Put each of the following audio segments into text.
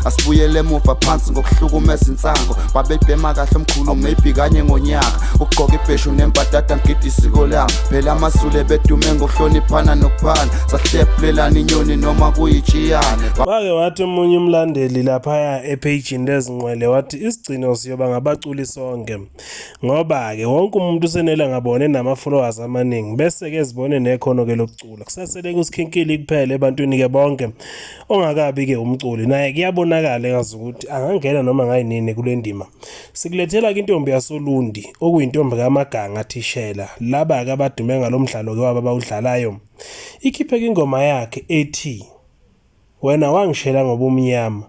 Asibuyele emuva phansi ngokuhlukumeza insango babebhema kahle omkhulu maybe kanye ngonyaka ugqoka ibheshu nembadada ngidi isiko lami phela amasule bedume ngokuhloniphana nokuphana sahlephulelana inyoni noma kuyijiyane. Wake wathi umunye umlandeli laphaya ephejini lezinqwele wathi isigcino siyoba ngabaculi sonke ngoba-ke wonke umuntu usenele ngabone nama-followers amaningi bese-ke zibone nekhono-ke lokucula kusasele kusikhinkili kuphela ebantwini-ke bonke ongakabi-ke umculi naye kuyabonakala engazi ukuthi angangena noma ngayinini kule ndima. Sikulethela-ke intombi yasoLundi okuyintombi kaMaganga Thishela laba-ke abadume ngalo mdlalo-ke wabo abawudlalayo. Ikhiphe-ke ingoma yakhe ethi wena wangishela ngobumnyama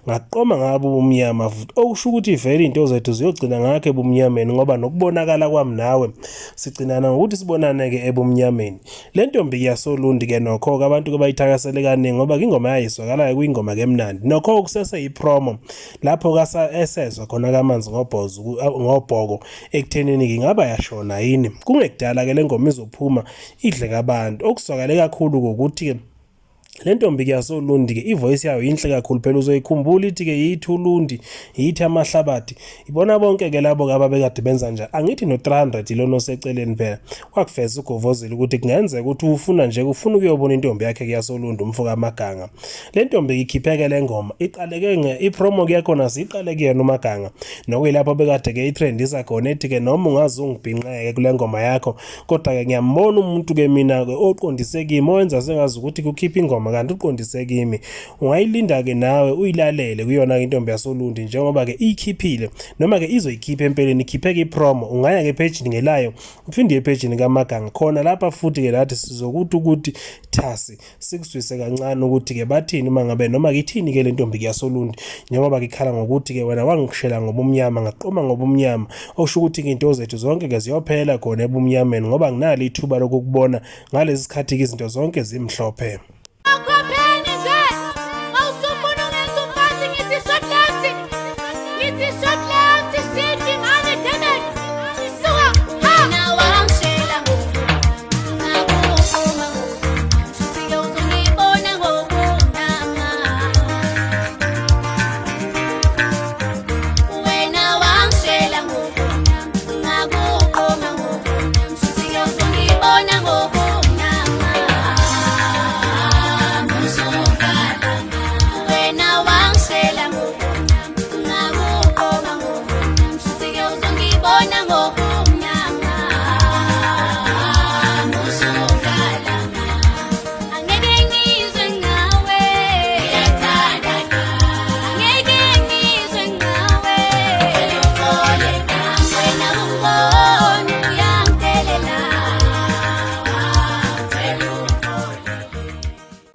ngaqoma ngabo ubumnyama futhi okusho ukuthi vele into zethu ziyogcina ngakho ebumnyameni ngoba nokubonakala kwami nawe sigcinana ngokuthi sibonane-ke ebumnyameni. Le ntombi yasoLundi-ke nokho-ke abantu-ke bayithakasele kaningi ngoba ingoma yayizwakala-ke kuyingoma-ke emnandi nokho kusese yipromo lapho esezwa khona kamanzi ngobhoko ekuthenini-ke ingaba yashona yini kungekudala-ke le ngoma izophuma idle kabantu okuzwakale kakhulu ukuthi-ke le ntombi yasoLundi-ke ivoice yayo yinhle kakhulu phela uzoyikhumbula ithi-ke yithi uLundi yithi amahlabathi ibona bonke-ke labo-ke ababekade benza njani angithi no-300 lona oseceleni phela wakuveza ugovozile ukuthi kungenzeka ukuthi ufuna ukuyobona intombi yakhe yasoLundi umfo kaMaganga. Le ntombi ikhipheke le ngoma iqaleke ipromo yakhona siyiqale kuyena uMaganga nokuyilapho bekade-ke itrendisa khona ethi-ke noma ungaze ungibhinqeke kule ngoma yakho kodwa-ke ngiyambona umuntu-ke mina-ke oqondise kimi owenza sengazi ukuthi kukhipha ingoma kanti uqondise kimi ungayilinda-ke nawe uyilalele kuyona intombi yasoLundi njengoba-ke iyikhiphile noma-ke izoyikhipha empeleni ikhipheke ipromo ungaya-ke ephejini ngelayo uphinde ephejini kaMaganga khona lapha futhi-ke nathi sizokuthi thasi sikuswise kancane ukuthi-ke bathini uma ngabe noma-ke ithini-ke le ntombi yasoLundi njengoba-ke ikhala ngokuthi-ke wena wangishela ngobumnyama ngaqoma ngobumnyama okusho ukuthi-ke into zethu zonke-ke ziyophela khona ebumnyameni ngoba nginalo ithuba lokukubona ngalesi sikhathi-ke izinto zonke zimhlophe.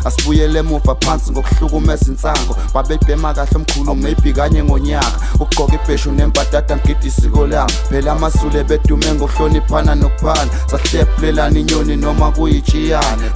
Asibuyele emuva phansi ngokuhlukumeza insango babebhema kahle omkhulu maybe kanye ngonyaka ugqoka ibheshu nembadada ngidi isiko lami phela amasule bedume ngokuhloniphana nokuphana sahlephulelana inyoni noma kuyijiyane.